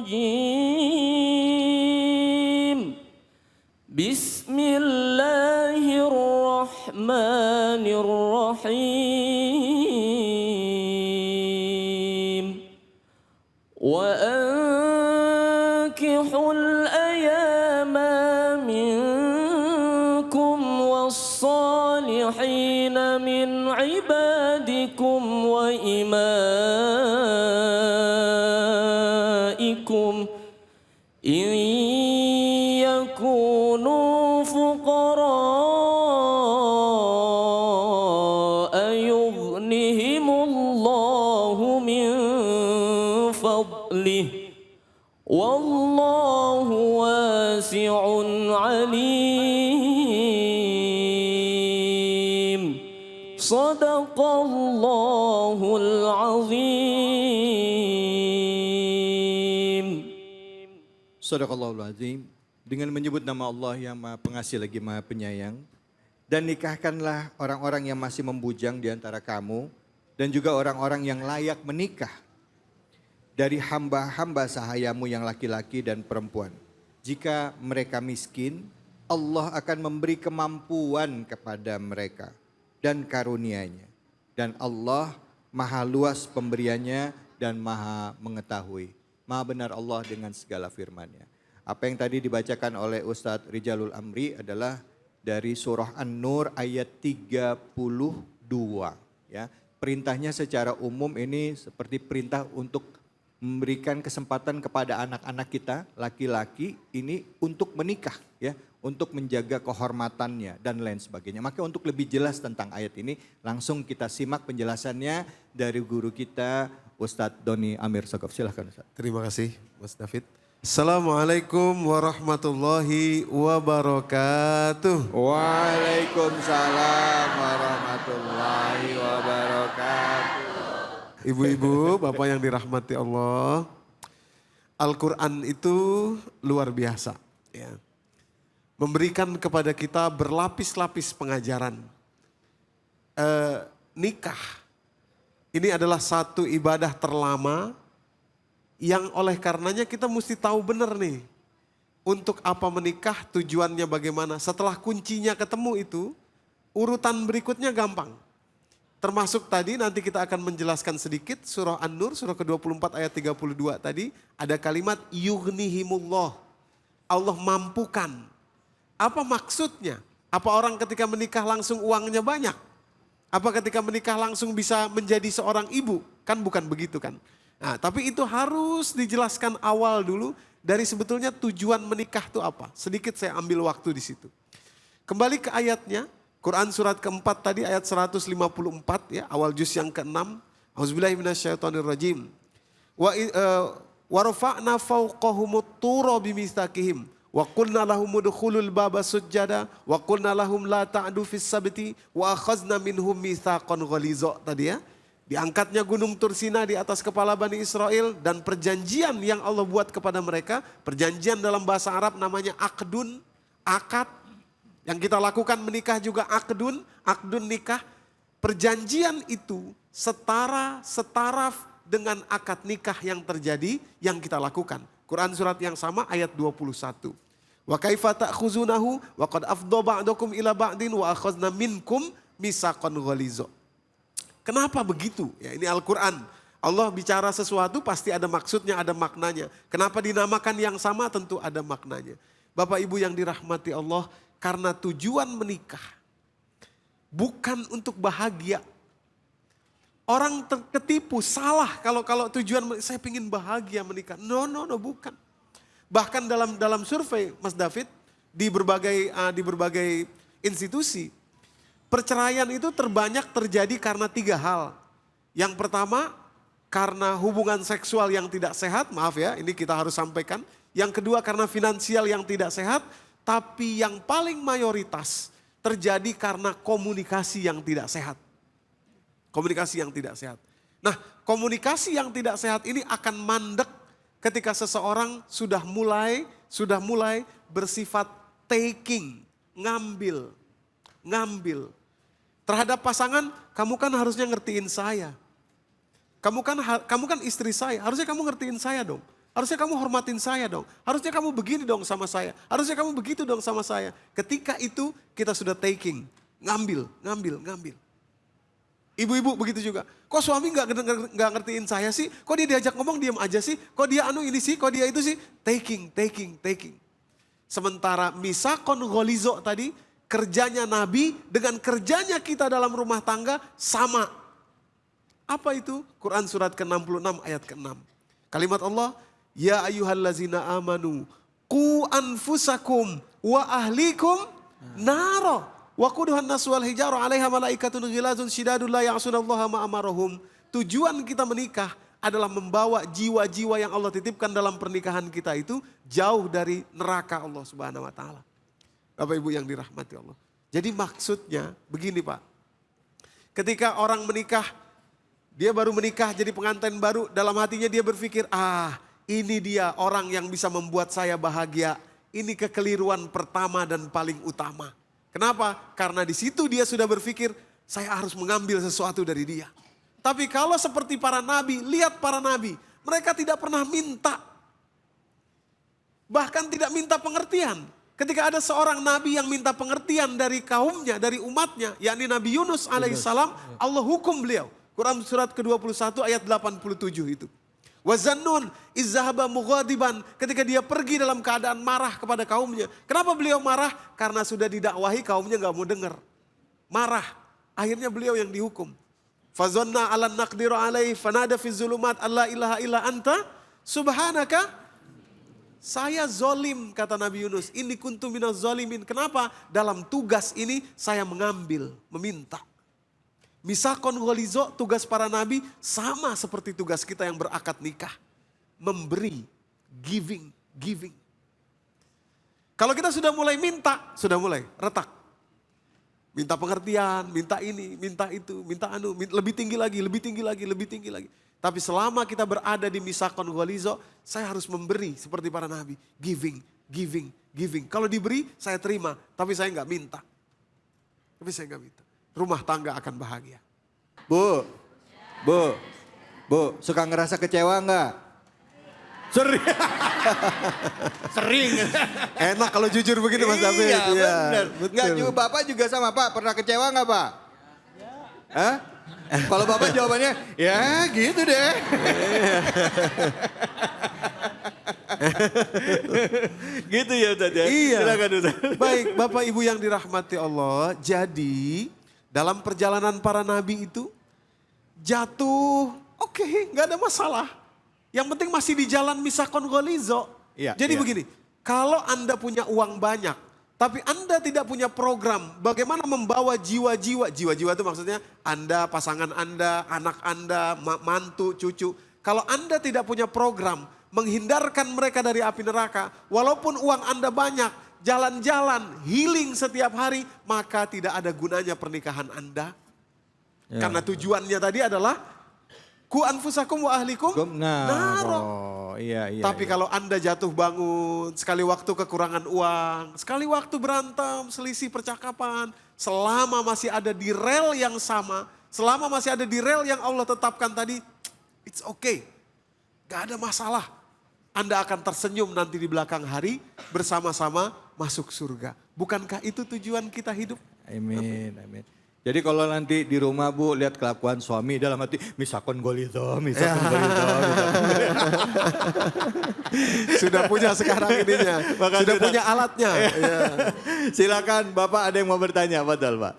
الرجيم بسم الله الرحمن الرحيم وأنكحوا الأيام منكم والصالحين من عبادكم وإمائكم إن يكونوا فقراء يغنهم الله من فضله والله واسع عليم صدق الله العظيم. Sadaqallahul azim. Dengan menyebut nama Allah yang Maha Pengasih lagi Maha Penyayang. Dan nikahkanlah orang-orang yang masih membujang di antara kamu dan juga orang-orang yang layak menikah dari hamba-hamba sahayamu yang laki-laki dan perempuan. Jika mereka miskin, Allah akan memberi kemampuan kepada mereka dan karunia-Nya. Dan Allah Maha luas pemberiannya dan Maha mengetahui. Maha benar Allah dengan segala firman-Nya. Apa yang tadi dibacakan oleh Ustadz Rijalul Amri adalah dari surah An-Nur ayat 32. Ya, perintahnya secara umum ini seperti perintah untuk memberikan kesempatan kepada anak-anak kita laki-laki ini untuk menikah, ya, untuk menjaga kehormatannya dan lain sebagainya. Maka untuk lebih jelas tentang ayat ini langsung kita simak penjelasannya dari guru kita Ustadz Doni Amir Sokop. Silahkan Ustadz. Terima kasih Mas David. Assalamualaikum warahmatullahi wabarakatuh. Waalaikumsalam warahmatullahi wabarakatuh. Ibu-ibu, bapak yang dirahmati Allah, Al-Quran itu luar biasa. Ya. Memberikan kepada kita berlapis-lapis pengajaran. Nikah, ini adalah satu ibadah terlama yang oleh karenanya kita mesti tahu benar nih. Untuk apa menikah, tujuannya bagaimana. Setelah kuncinya ketemu itu, urutan berikutnya gampang. Termasuk tadi nanti kita akan menjelaskan sedikit surah An-Nur surah ke-24 ayat 32 tadi. Ada kalimat yughnihimullah. Allah mampukan. Apa maksudnya? Apa orang ketika menikah langsung uangnya banyak? Apa ketika menikah langsung bisa menjadi seorang ibu? Kan bukan begitu kan? Nah, tapi itu harus dijelaskan awal dulu dari sebetulnya tujuan menikah itu apa. Sedikit saya ambil waktu di situ. Kembali ke ayatnya, Quran surat keempat tadi ayat 154 ya, awal juz yang ke-6. Auzubillahi minasyaitonirrajim. Wa rafa'na fawqahumut tura bimitsaqihim wa qulna lahum udkhulul baba sujada wa qulna lahum la ta'du fis sabti wa akhadna minhum mitsaqan ghaliza tadi ya. Diangkatnya gunung Tursina di atas kepala Bani Israel dan perjanjian yang Allah buat kepada mereka. Perjanjian dalam bahasa Arab namanya akdun, akad. Yang kita lakukan menikah juga akdun nikah. Perjanjian itu setaraf dengan akad nikah yang terjadi yang kita lakukan. Quran surat yang sama ayat 21. Wa kaifa ta'khuzunahu wa qad afdha ba'dakum ila ba'din wa akhadna minkum mitsaqan ghaliza. Kenapa begitu? Ya, ini Al-Quran. Allah bicara sesuatu pasti ada maksudnya, ada maknanya. Kenapa dinamakan yang sama? Tentu ada maknanya. Bapak Ibu yang dirahmati Allah, karena tujuan menikah bukan untuk bahagia. Orang ketipu, salah kalau tujuan saya ingin bahagia menikah. No, bukan. Bahkan dalam survei Mas David di berbagai institusi, perceraian itu terbanyak terjadi karena 3 hal. Yang pertama, karena hubungan seksual yang tidak sehat, maaf ya, ini kita harus sampaikan. Yang kedua, karena finansial yang tidak sehat. Tapi yang paling mayoritas terjadi karena komunikasi yang tidak sehat. Komunikasi yang tidak sehat. Nah, komunikasi yang tidak sehat ini akan mandek ketika seseorang sudah mulai bersifat taking, ngambil. Terhadap pasangan, kamu kan harusnya ngertiin saya. Kamu kan istri saya, harusnya kamu ngertiin saya dong. Harusnya kamu hormatin saya dong. Harusnya kamu begini dong sama saya. Harusnya kamu begitu dong sama saya. Ketika itu kita sudah taking. Ngambil. Ibu-ibu begitu juga. Kok suami nggak ngertiin saya sih? Kok dia diajak ngomong diam aja sih? Kok dia ini sih? Kok dia itu sih? Taking. Sementara misakon golizo tadi, kerjanya Nabi dengan kerjanya kita dalam rumah tangga sama. Apa itu? Quran surat ke-66 ayat ke-6. Kalimat Allah, ya ayyuhallazina amanu, qu anfusakum wa ahlikum naro. Wa quduhan nasu wal hijaru 'alaiha malaikatun ghilazun syidadun la ya'sunallaha ma amarahum. Tujuan kita menikah adalah membawa jiwa-jiwa yang Allah titipkan dalam pernikahan kita itu jauh dari neraka Allah Subhanahu wa taala. Bapak Ibu yang dirahmati Allah. Jadi maksudnya begini Pak. Ketika orang menikah, dia baru menikah jadi pengantin baru, dalam hatinya dia berpikir, ini dia orang yang bisa membuat saya bahagia. Ini kekeliruan pertama dan paling utama. Kenapa? Karena di situ dia sudah berpikir, saya harus mengambil sesuatu dari dia. Tapi kalau seperti para nabi, lihat para nabi, mereka tidak pernah minta. Bahkan tidak minta pengertian. Ketika ada seorang nabi yang minta pengertian dari kaumnya, dari umatnya, yakni Nabi Yunus alaihissalam, Allah hukum beliau. Quran surat ke-21 ayat 87 itu. Wazannun izzahaba mughadiban, ketika dia pergi dalam keadaan marah kepada kaumnya. Kenapa beliau marah? Karena sudah didakwahi kaumnya gak mau dengar. Marah. Akhirnya beliau yang dihukum. Fazanna alan naqdiru alaih fanada fi zulumat alla ilaha illa anta subhanaka. Saya zolim, kata Nabi Yunus. Inni kuntu minaz zolimin. Kenapa? Dalam tugas ini saya mengambil, meminta. Misakon ghalizo, tugas para nabi sama seperti tugas kita yang berakad nikah. Memberi, giving. Kalau kita sudah mulai minta, sudah mulai retak. Minta pengertian, minta ini, minta itu, lebih tinggi lagi. Tapi selama kita berada di misakon ghalizo, saya harus memberi seperti para nabi. Giving. Kalau diberi, saya terima, tapi saya nggak minta. Rumah tangga akan bahagia. Bu, suka ngerasa kecewa enggak? Sering. Enak kalau jujur begini Mas David. Iya benar. Enggak juga Bapak juga sama Pak, pernah kecewa enggak Pak? Hah? Kalau Bapak jawabannya, ya gitu deh. Gitu ya Ustaz ya? Iya. Silakan Ustaz. Baik Bapak Ibu yang dirahmati Allah, jadi dalam perjalanan para nabi itu jatuh, oke, nggak ada masalah. Yang penting masih di jalan misakon ghalizo. Iya, Jadi iya. begini, kalau Anda punya uang banyak, tapi Anda tidak punya program bagaimana membawa jiwa-jiwa itu maksudnya Anda, pasangan Anda, anak Anda, mantu, cucu. Kalau Anda tidak punya program menghindarkan mereka dari api neraka, walaupun uang Anda banyak, jalan-jalan, healing setiap hari, maka tidak ada gunanya pernikahan Anda. Ya. Karena tujuannya tadi adalah ku anfusakum wa ahlikum naro. Iya. Tapi kalau Anda jatuh bangun, sekali waktu kekurangan uang, sekali waktu berantem, selisih percakapan, selama masih ada di rel yang sama, selama masih ada di rel yang Allah tetapkan tadi, it's okay. Gak ada masalah. Anda akan tersenyum nanti di belakang hari bersama-sama masuk surga. Bukankah itu tujuan kita hidup? Amin. Jadi kalau nanti di rumah Bu lihat kelakuan suami dalam hati misakon ghalizo. Sudah punya sekarang ininya, sudah punya alatnya. Ya. Silakan Bapak ada yang mau bertanya, betul Pak.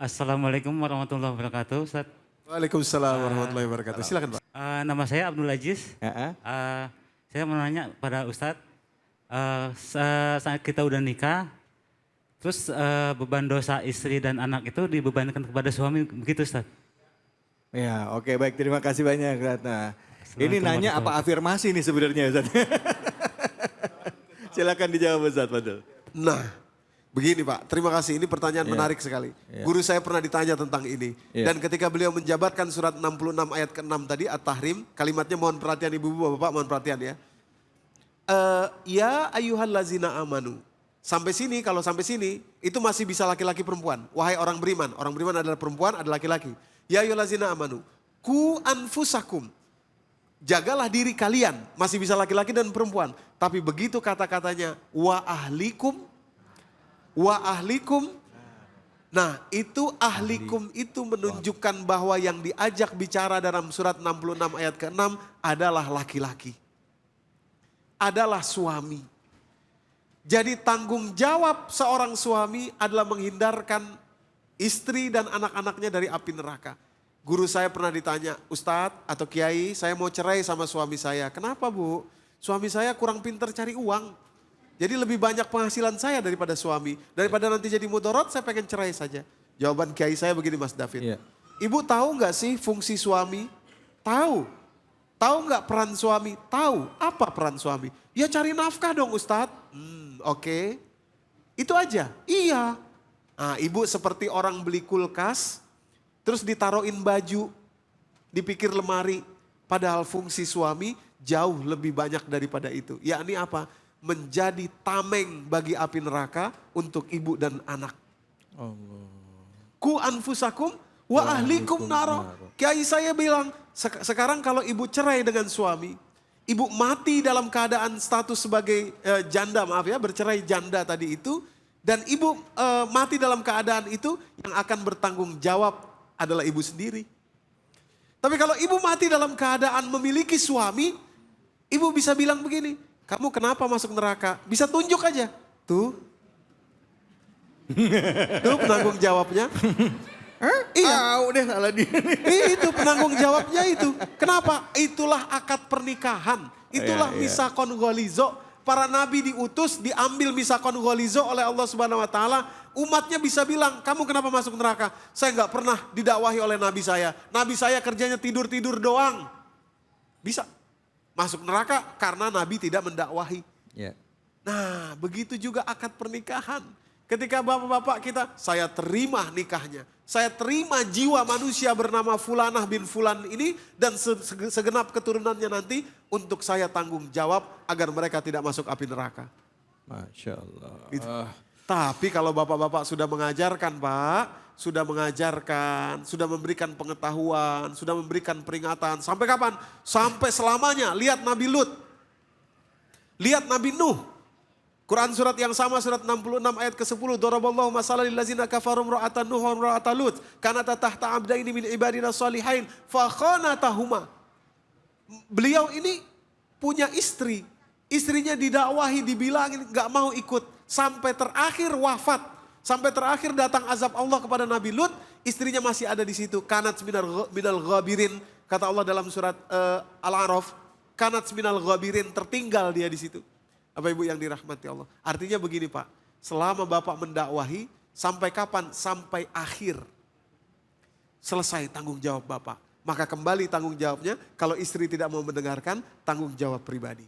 Assalamualaikum warahmatullahi wabarakatuh, Ustaz. Waalaikumsalam warahmatullahi wabarakatuh. Silakan Pak. Nama saya Abdul Aziz. Saya mau nanya pada Ustadz, saat kita udah nikah, terus beban dosa istri dan anak itu dibebankan kepada suami, begitu Ustadz? Ya, oke, baik, terima kasih banyak. Nah, ini nanya apa afirmasi nih sebenarnya Ustaz? Silakan dijawab Ustaz, betul. Nah, begini Pak, terima kasih. Ini pertanyaan menarik sekali. Guru saya pernah ditanya tentang ini. Dan ketika beliau menjabarkan surat 66 ayat ke-6 tadi, At-Tahrim, kalimatnya mohon perhatian ibu-ibu, bapak mohon perhatian ya. Ya ayyuhallazina amanu. Sampai sini, kalau sampai sini, itu masih bisa laki-laki perempuan. Wahai orang beriman adalah perempuan, ada laki-laki. Ya ayyuhallazina amanu, ku anfusakum. jagalah diri kalian, masih bisa laki-laki dan perempuan. Tapi begitu kata-katanya wa ahlikum. Nah itu ahlikum itu menunjukkan bahwa yang diajak bicara dalam surat 66 ayat ke-6 adalah laki-laki. Adalah suami. Jadi tanggung jawab seorang suami adalah menghindarkan istri dan anak-anaknya dari api neraka. Guru saya pernah ditanya, Ustadz atau Kiai, saya mau cerai sama suami saya. Kenapa Bu? Suami saya kurang pintar cari uang. Jadi lebih banyak penghasilan saya daripada suami. Daripada nanti jadi mudorot, saya pengen cerai saja. Jawaban Kiai saya begini Mas David. Iya. Ibu tahu nggak sih fungsi suami? Tahu. Tahu nggak peran suami? Tahu. Apa peran suami? Ya cari nafkah dong Ustadz. Oke. Itu aja? Iya. Nah ibu seperti orang beli kulkas, terus ditaruhin baju, dipikir lemari. Padahal fungsi suami jauh lebih banyak daripada itu. Yakni apa? Menjadi tameng bagi api neraka untuk ibu dan anak. Ku anfusakum wa ahlikum naro. Kiai saya bilang, sekarang kalau ibu cerai dengan suami, ibu mati dalam keadaan status sebagai janda, maaf ya, bercerai janda tadi itu, dan ibu mati dalam keadaan itu, yang akan bertanggung jawab adalah ibu sendiri. Tapi kalau ibu mati dalam keadaan memiliki suami, ibu bisa bilang begini, kamu kenapa masuk neraka? Bisa tunjuk aja. Tuh. Tuh penanggung jawabnya. Iya. Tahu deh salah dia. Itu penanggung jawabnya itu. Kenapa? Itulah akad pernikahan. Itulah misakon golizo. Para nabi diutus, diambil misakon golizo oleh Allah Subhanahu Wa Taala. Umatnya bisa bilang, kamu kenapa masuk neraka? Saya nggak pernah didakwahi oleh nabi saya. Nabi saya kerjanya tidur-tidur doang. Bisa. Masuk neraka karena Nabi tidak mendakwahi. Ya. Nah begitu juga akad pernikahan. Ketika bapak-bapak kita, saya terima nikahnya. Saya terima jiwa manusia bernama Fulanah bin Fulan ini dan segenap keturunannya nanti untuk saya tanggung jawab agar mereka tidak masuk api neraka. Masya Allah. Gitu. Tapi kalau bapak-bapak sudah mengajarkan Pak, sudah mengajarkan, sudah memberikan pengetahuan, sudah memberikan peringatan. Sampai kapan? Sampai selamanya. Lihat Nabi Lut. Lihat Nabi Nuh. Quran surat yang sama surat 66 ayat ke-10. Daraballahu masalan lillazina kafarum ra'atan Nuh wa ra'atan Lut. Kanata tahta abdaini min ibadina salihain. Fakhanatahuma. Beliau ini punya istri. Istrinya didakwahi, dibilangin gak mau ikut. Sampai terakhir wafat. Sampai terakhir datang azab Allah kepada Nabi Lut, istrinya masih ada di situ. Kanat minal ghabirin, kata Allah dalam surat Al-A'raf. Kanat minal ghabirin, tertinggal dia di situ. Bapak Ibu yang dirahmati Allah. Artinya begini Pak, selama Bapak mendakwahi, sampai kapan? Sampai akhir. Selesai tanggung jawab Bapak. Maka kembali tanggung jawabnya, kalau istri tidak mau mendengarkan, tanggung jawab pribadi.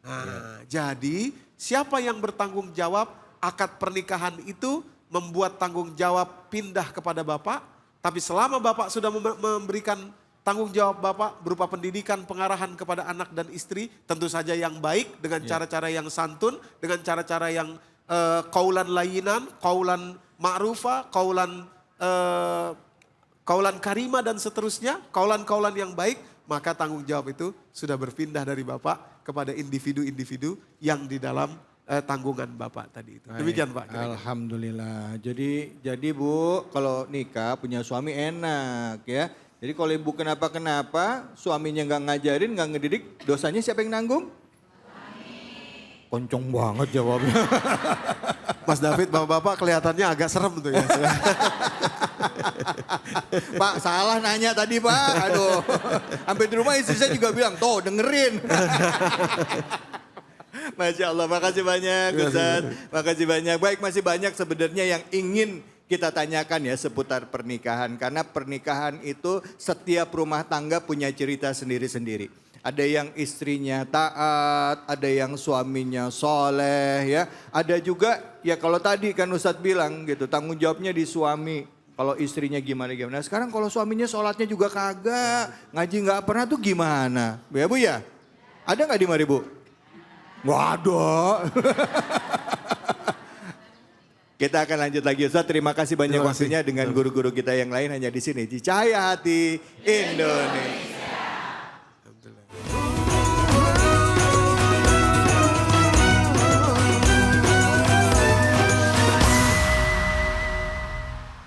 Nah, jadi siapa yang bertanggung jawab? Akad pernikahan itu membuat tanggung jawab pindah kepada Bapak. Tapi selama Bapak sudah memberikan tanggung jawab Bapak berupa pendidikan, pengarahan kepada anak dan istri. Tentu saja yang baik dengan cara-cara yang santun. Dengan cara-cara yang qaulan layinan, qaulan ma'rufa, qaulan karima dan seterusnya. Qaulan-qaulan yang baik. Maka tanggung jawab itu sudah berpindah dari Bapak kepada individu-individu yang di dalam tanggungan Bapak tadi itu. Demikian Pak. Kira-kira. Alhamdulillah. Jadi Bu, kalau nikah punya suami enak ya. Jadi kalau ibu kenapa-kenapa, suaminya nggak ngajarin, nggak ngedidik, dosanya siapa yang nanggung? Koncong banget jawabnya. Mas David, bapak-bapak kelihatannya agak serem tuh ya. Pak, salah nanya tadi Pak. Aduh, sampai di rumah istri saya juga bilang, tuh dengerin. Masya Allah, makasih banyak Ustaz. Makasih banyak. Baik, masih banyak sebenarnya yang ingin kita tanyakan ya seputar pernikahan. Karena pernikahan itu setiap rumah tangga punya cerita sendiri-sendiri. Ada yang istrinya taat, ada yang suaminya soleh ya. Ada juga ya kalau tadi kan Ustadz bilang gitu, tanggung jawabnya di suami. Kalau istrinya gimana-gimana. Sekarang kalau suaminya sholatnya juga kagak, ngaji nggak pernah tuh gimana? Ya Bu ya? Ada nggak di mari Bu? Waduh. Kita akan lanjut lagi Ustaz. Terima kasih banyak waktunya dengan guru-guru kita yang lain hanya di sini. Di Cahaya Hati Indonesia.